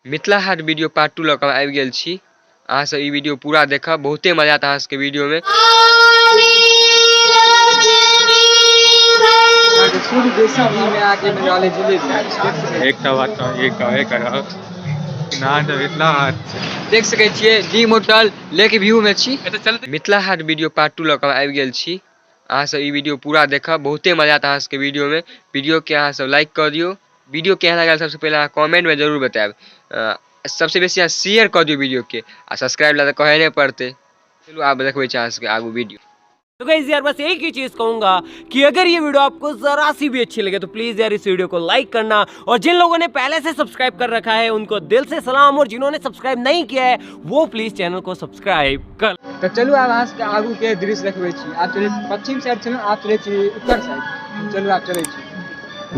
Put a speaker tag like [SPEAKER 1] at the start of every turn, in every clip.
[SPEAKER 1] मिथिला हाट video part 2 लऽ कऽ आबि गेल छी। अहाँ सब ई वीडियो पूरा देखब, बहुते मजा आयत अहाँ सबके वीडियो में। शुद्ध देसी घी में आके बने वाले जिलेबी एकटा बात ये कहबे करब ना जब मिथिला हाट देख सकै छियै डी मोटल लेक व्यू में छी। मिथिला हाट वीडियो पार्ट 2 लऽ कऽ आबि गेल छी। अहाँ सब ई वीडियो पूरा देखब, बहुते मजा आयत अहाँ सबके वीडियो में। वीडियो के अहाँ सब लाइक कर दियो। वीडियो केहन लागल सबसे पहले अहाँ कमेंट में जरूर बताएब। सबसे बेसी अहाँ शेयर कर दियो वीडियो के आ सब्सक्राइब ला तो कहे नहीं पड़ते। चलो आप देखबै छी अहाँ सबके आगू वीडियो।
[SPEAKER 2] तो गाइस यार बस एक ही चीज कहूंगा कि अगर ये वीडियो आपको जरा सी भी अच्छी लगे तो प्लीज यार इस वीडियो को लाइक करना, और जिन लोगों ने पहले से सब्सक्राइब कर रखा है उनको दिल से सलाम, और जिन्होंने सब्सक्राइब नहीं किया है वो प्लीज चैनल को सब्सक्राइब कर।
[SPEAKER 1] तो चलो आप अहाँ सबके आगू के दृश्य देखबै छी। आप चले पश्चिम साइड चलो, आप चले छी उत्तर साइड। चलो आप चले छी।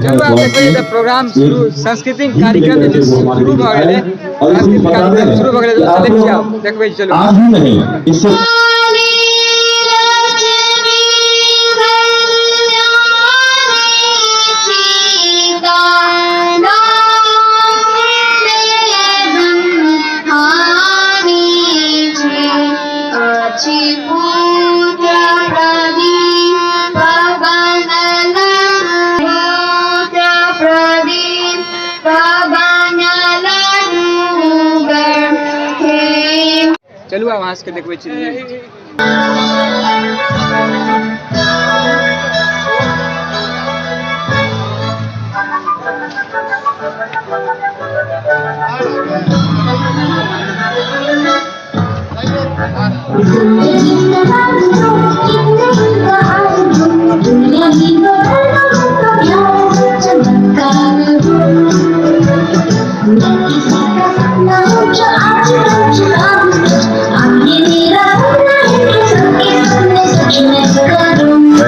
[SPEAKER 1] चलो आप देखबै त प्रोग्राम शुरू, सांस्कृतिक कार्यक्रम जे शुरू भ गेलै। सांस्कृतिक कार्यक्रम शुरू भ गेलै, चले छी आप देखबै। चलो
[SPEAKER 3] आज भी नहीं इससे
[SPEAKER 1] चलू आब अहाँ सबके देखबै छी।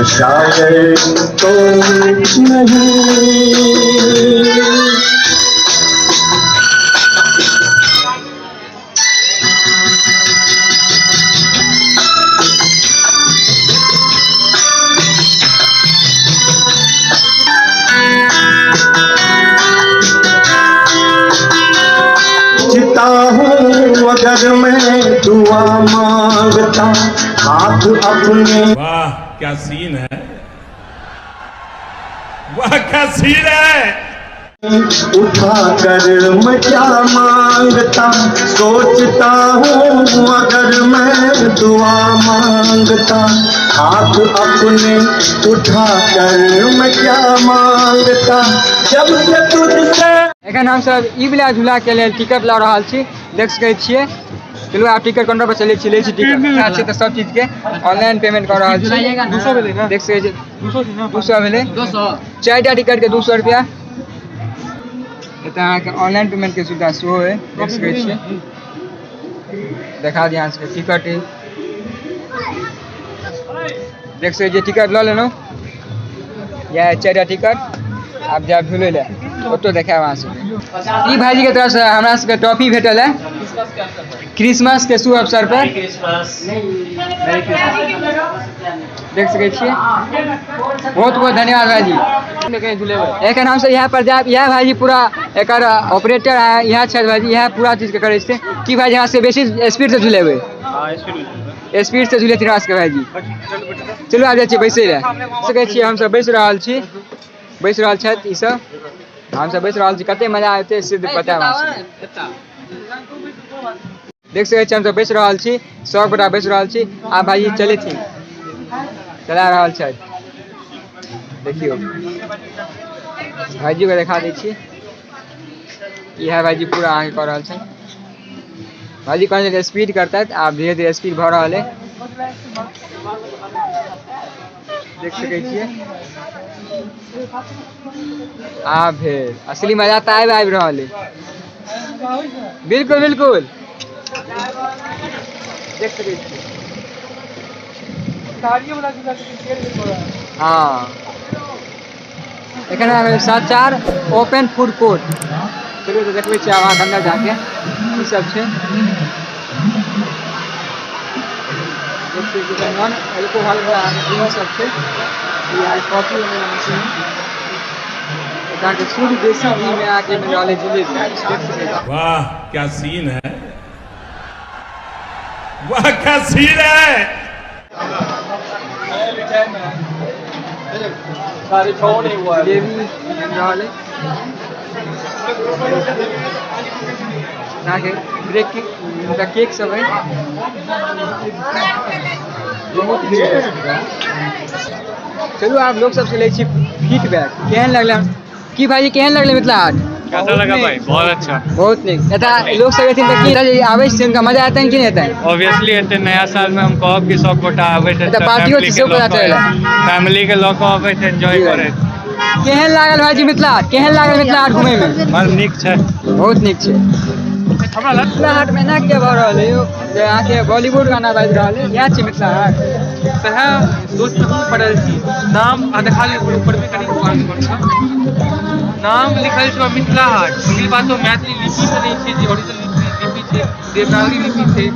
[SPEAKER 3] शायर तो नहीं जीता हूँ अगर मैं दुआ मांगता हाथ अपने।
[SPEAKER 4] वाह क्या सीन है, वाह क्या सीन है।
[SPEAKER 3] उठा कर मैं क्या मांगता, सोचता हूँ अगर मैं दुआ मांगता हाथ अपने उठा कर मैं क्या मांगता। जब से तुझसे
[SPEAKER 1] एखन हम सब ई वाला झूला के लेल टिकट ला रहल छी, देख सकै छियै। चलो आप टिकट काउंटर पर चले छी, ले छी टिकट। अच्छा छै त सब चीज के ऑनलाइन पेमेंट कर रहल छी। 200 भेलै ना, देख सकै छी 200 भेलै। 200 चारटा टिकट के 200 रुपया। एतऽ अहाँ के ऑनलाइन पेमेंट के सुविधा सेहो है, देख सकै छियै। देखा दिया अहाँ सबके टिकट है, देख सकै छियै। टिकट लऽ लेलहुँ, या 4टा टिकट। आप जाब झूले ले ओतो देखाब अहाँ सबके। ई भाईजी के तरफ से हमरा सबके टॉफी भेटल है क्रिसमस के शुभ अवसर पर। देख सकै छियै। बहुत बहुत धन्यवाद भाईजी। एखन हम सब यहाँ पर जाब, यह भाईजी पूरा एकर ऑपरेटर है, यहाँ छै भाईजी, यह पूरा चीज के करे छै। की भाईजी यहाँ से बेसी स्पीड से झूलेबै? स्पीड से झूले हमरा सबके भाईजी। चलू आब जाइ छियै बैसे ले। सकै छियै हम सब बैस रहल छी, बैस रहल छथि ई सब। हम सब बैस रहल छी, कते मजा आते से पता है। देख सकै छी हम सब बैस रहल छी, सब गोटा बैस रहल छी। आ भाई चले थी, चला रहल छथि। देखियो भाईजी को देखा दै छी। यह भाईजी पूरा आगे कर रहल छै। भाईजी कहने स्पीड करता है, आप धीरे धीरे स्पीड भर रहा है। देख सकै छियै। आ फिर असली मजा तो आबि रहल है। बिल्कुल बिल्कुल देख सकै छियै। हाँ एखन 7-4 ओपन फूड कोर्ट। चलिए तो देखबै छी आब अंदर जाके की सब छै। नॉन अल्कोहल वाला ड्रिंक सब छै, या कॉफी वाला मशीन। ताकि शुद्ध देसी घी में आके मिलने वाले जिलेबी देख सके
[SPEAKER 4] वाह क्या सीन है, वाह क्या सीन है।
[SPEAKER 1] जिलेबी मिलने वाले ताकि ब्रेक केक सब है बहुत ही चलू आप लोग सबसे ले छी फीडबैक केहन लगले की भाई केहन लगले मिथिला हाट
[SPEAKER 5] कैसा लगा भाई? बहुत अच्छा।
[SPEAKER 1] बहुत नीक एटा लोग सब एथिन त की आबै छै उनका मजा आता है कि नहीं आता है
[SPEAKER 5] ऑब्वियसली एते नया साल में हम कहब कि सब गोटा आबै छै
[SPEAKER 1] एटा पार्टियो छै सब पता चलेला
[SPEAKER 5] फैमिली के लोग आबै छै एंजॉय करे।
[SPEAKER 1] केहन लागल भाईजी मिथिला हाट केहन लागल मिथिला हाट घुमै में?
[SPEAKER 5] बड़ नीक छै,
[SPEAKER 1] बहुत नीक छै। हमरा मिथिला हाट में ना के भ रहल है यो जे अहाँ के बॉलीवुड गाना बाजि रहल है या छै मिथिला हाट
[SPEAKER 6] सह सोच में पड़ल छी नाम आ देखा ऊपर में कनी नाम लिखल छै मिथिला हाट। पहिल बात तो मैथिली लिपि में नहीं छै, जे ओरिजिनल लिपि छै देवनागरी लिपि छै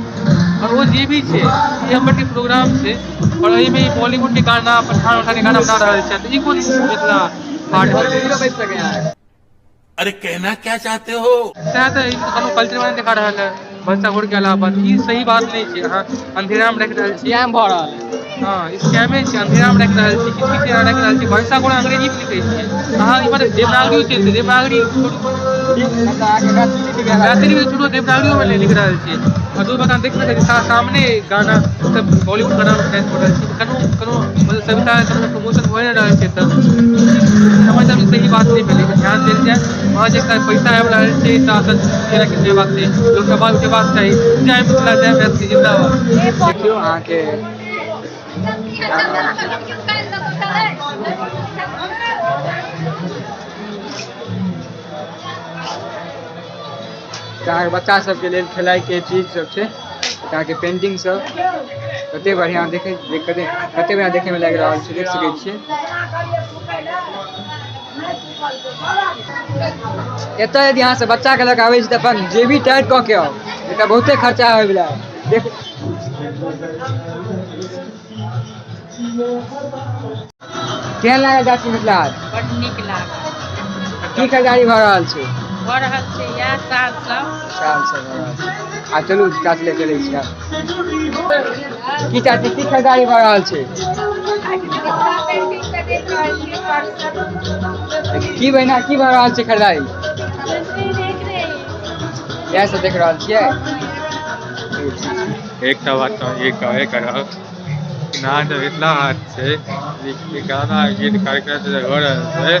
[SPEAKER 6] और वो जे भी छै ये हमर के प्रोग्राम छै और एहि में बॉलीवुड के गाना पठान उठान के गाना बना रहल छै त ई कोन मिथिला हाट
[SPEAKER 1] पूरा बैठ सके यहाँ
[SPEAKER 4] अरे कहना क्या चाहते हो?
[SPEAKER 6] सह तो कोनो कल्चर में दिखा रहल है भंसाघर के अलावा ई सही बात नहीं छै। अहाँ अंधेरा में रख रहल छी
[SPEAKER 1] स्कैम भ रहल है
[SPEAKER 6] हाँ स्कैमे छै, अंधेरा में रख रहल छी किसी तरह रख रहल छी भंसाघर अंग्रेजी में लिखै छियै अहाँ इमहर देवनागरी छै देवनागरी मैथिली में छोड़ो देवनागरियों में लिख रहल छियै और दो बता देख सकै छी सामने गाना सब बॉलीवुड गाना डांस कर रहल छी कनो कनो मतलब सविता कनो प्रमोशन होय रहल छै त समझ में सही बात नहीं भेलै ध्यान देल जाए वहाँ जे पैसा आबि रहल छै त असल केना के देबाक छै लोक के बात के बात चाही जय मिथिला जय मैथिली जिंदाबाद।
[SPEAKER 1] देखियो अहाँ के अहाँके बच्चा सबके लेल खेलाइके चीज सब छै अहाँके पेंटिंग सब कते बढ़िया कते बढ़िया देखे में लागि रहल छै देख सकै छियै। एतऽ यदि अहाँ से बच्चा के लऽ कऽ आबै छी तऽ अपन जेबी टाइट कऽ के आउ एतऽ बहुते खर्चा होय बला देख केहन लागल गाछी मिथिला हाट?
[SPEAKER 7] बड नीक लागल।
[SPEAKER 1] की खरीदारी भऽ रहल छै?
[SPEAKER 7] भऽ रहल छै इएह साल सब
[SPEAKER 1] भऽ रहल छै आ चलू चाची ले चलै छी आब की चाची की खरीदारी भऽ रहल छै? की बहिना की भऽ रहल छै खरीदारी? इएह सब देख रहल छियै।
[SPEAKER 5] एकटा बात ये कहे करब ना तो मिथिला हाट छै ये गाना गीत कार्यक्रम से हो रहल छै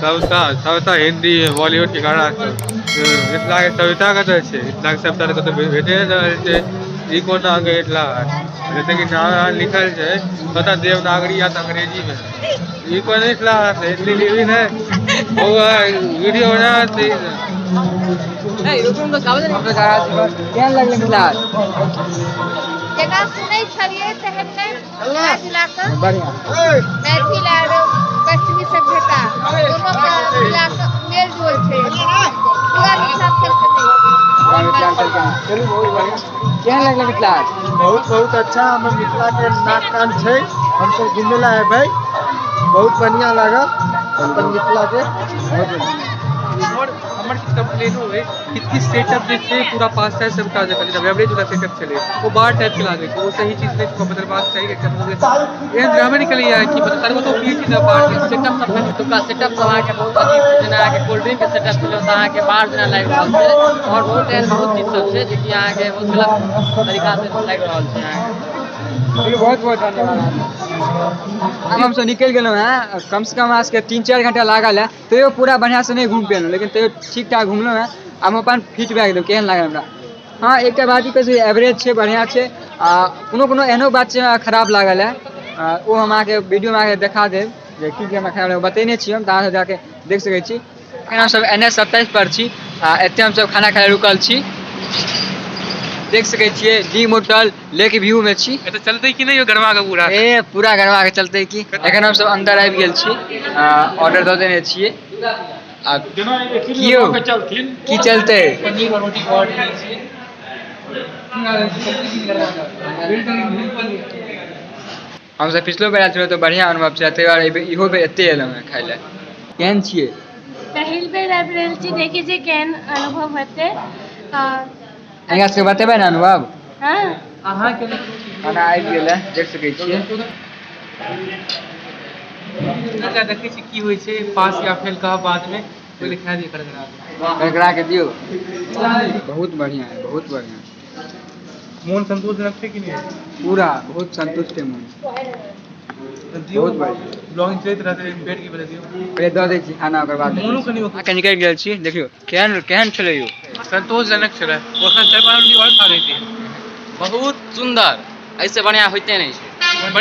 [SPEAKER 5] सबटा हिंदी बॉलीवुड के गाना मिथिला के सविता कतऽ छै? मिथिला के सविता कतऽ भेटे रहल छै? ई कोन आगे मिथिला हाट जैसे कि नाम लिखल छै पता देवनागरी या अंग्रेजी में ई कोन मिथिला हाट है? इतनी लिखी है वो वीडियो बना थे
[SPEAKER 1] केहन लगलै मिथिला हाट?
[SPEAKER 8] जेना सुनै छलिए तेहन नहि जिला के
[SPEAKER 1] बढ़िया
[SPEAKER 8] मैथिल और पश्चिमी सभ्यता दोनों का मिला के मेल जोल छै पूरा मिथिलांचल के नहीं।
[SPEAKER 1] चलू बहुत बढ़िया केहन लगलै मिथिला हाट?
[SPEAKER 9] बहुत अच्छा हमर मिथिला के नाच कान छै हम सब घूमे ला एबै बहुत बढ़िया लागल अपन मिथिला के
[SPEAKER 6] और हमर किछ कंप्लेनो है किछ सेटअप जे छै पूरा पास टाइम सब काज कर जब एवरेज वाला सेटअप चले वो बार टाइप के लागे वो सही चीज नहीं को बदलबाक चाहिए कि ये ड्रामा निकल है कि मतलब सर्व तो पीएचडी ना बार सेटअप सब है तो का सेटअप सब आके बहुत अजीब जेना आके कोल्ड ड्रिंक के सेटअप चले तो आके बार जेना लाग रहल छै और बहुत एहन बहुत चीज सब छै जे कि आके बहुत गलत तरीका से लाग रहल छै आके
[SPEAKER 1] बहुत बहुत धन्यवाद। अब हम सब निकल गेलहुँ हैं कम से कम आज के 3-4 घंटा लागल है तो पूरा बढ़िया से नहीं घूम पेलहुँ लेकिन तो ठीक ठाक घूमलहुँ हैं। अब हम अपन फीडबैक देब केहन लागल हमरा। हाँ एक बात ई कहै एवरेज छै बढ़िया छै आ कोनो एहनो बात छै खराब लागल है वो हम अहाँके वीडियो में आके देखा देब जे की हमरा खराब बतेने छी हम तऽ अहाँ जाके देख सकै छी। एखन हमसब NH27 पर छी आ एतऽ हमसब खाना खाए रुकल छी देख सकै छियै डी मोटल लेक व्यू में छी।
[SPEAKER 6] तो चलते कि नहीं गरवा के पूरा
[SPEAKER 1] ए पूरा गरवा के चलते की एखन हम सब अंदर आबि गेल छी ऑर्डर दऽ देने छियै आ कियो की चलते
[SPEAKER 6] पनीर और रोटी का ऑर्डर कीजिए।
[SPEAKER 1] हम सब पिछलो बेर आयल छलहुँ तऽ बढ़िया अनुभव छलै ताहि दुआरे इहो बेर एते एलहुँ हैं खाय लए। केहन छियै?
[SPEAKER 7] पहिल बेर आबि रहल छी, देखै छी केहन अनुभव हेतै।
[SPEAKER 1] अहाँ सबके बतेबै ने अनुभव।
[SPEAKER 7] हाँ
[SPEAKER 6] अहाँ के
[SPEAKER 1] खाना आबि गेल है, देख सकै छियै।
[SPEAKER 6] क्या देखै छी की होइ छै, पास या फेल कहा बाद में पहले खा दिए करगरा
[SPEAKER 1] करकरा के दियो। बहुत बढ़िया है, बहुत बढ़िया।
[SPEAKER 6] मोन संतोषजनक छै कि नहीं?
[SPEAKER 1] पूरा बहुत संतुष्ट है मन। बहुत बढ़िया।
[SPEAKER 6] ब्लॉगिंग चलैत रहतै, पेट की बता दियो।
[SPEAKER 1] पहले दऽ दै छी खाना, ओकर बाद
[SPEAKER 6] मोनो कनि
[SPEAKER 1] अहाँके निकलि गेल छी। देखियौ केहन केहन छलै यौ।
[SPEAKER 6] संतोषजनक छलै। ओकर चाय पानी और खा रही थी।
[SPEAKER 10] बहुत सुंदर, ऐसे बढ़िया होइते नहीं छै।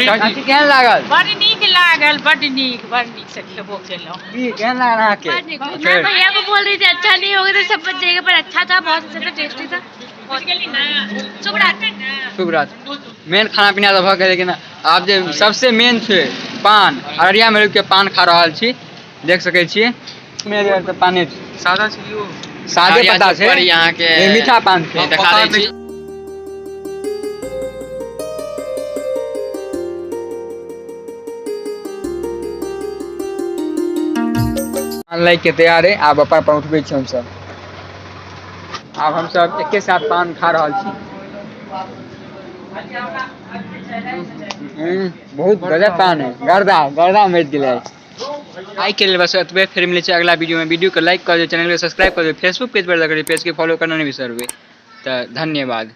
[SPEAKER 1] चाची केहन लागल?
[SPEAKER 7] बड़ नीक लागल, बड़ नीक से खेबो केलहुँ।
[SPEAKER 1] की केहन लागल अहाँके?
[SPEAKER 7] मैं भैया को बोल रही थी अच्छा नहीं होगा, तो सब जगह पर अच्छा था, बहुत अच्छा था, टेस्टी था।
[SPEAKER 1] शुभ रात्रि। मेन खाना पीना तऽ भऽ गेलै, लेकिन आब जे सबसे मेन छै पान, अररिया में रुकि के पान खा रहल छी, देख सकै छियै। मेरे तऽ पाने
[SPEAKER 6] सादा छै यो।
[SPEAKER 1] सादे पता छै,
[SPEAKER 10] यहाँ के
[SPEAKER 1] ये मीठा पान छै।
[SPEAKER 10] देखा दै छी।
[SPEAKER 1] पान लाइक के तैयार है, आब अपन अपन उठबै छी हमसब। आब हमसब एके साथ पान खा रहल छी। बहुत गजब पान है, गर्दा गर्दा मच गेलै। आई के लिए बस एतबे, फिर मिलै छै अगला वीडियो में। वीडियो को लाइक कर दियो, चैनल को सब्सक्राइब कर दियो, फेसबुक पेज पर लगा पेज के फॉलो करना नहीं बिसरबे। तो धन्यवाद।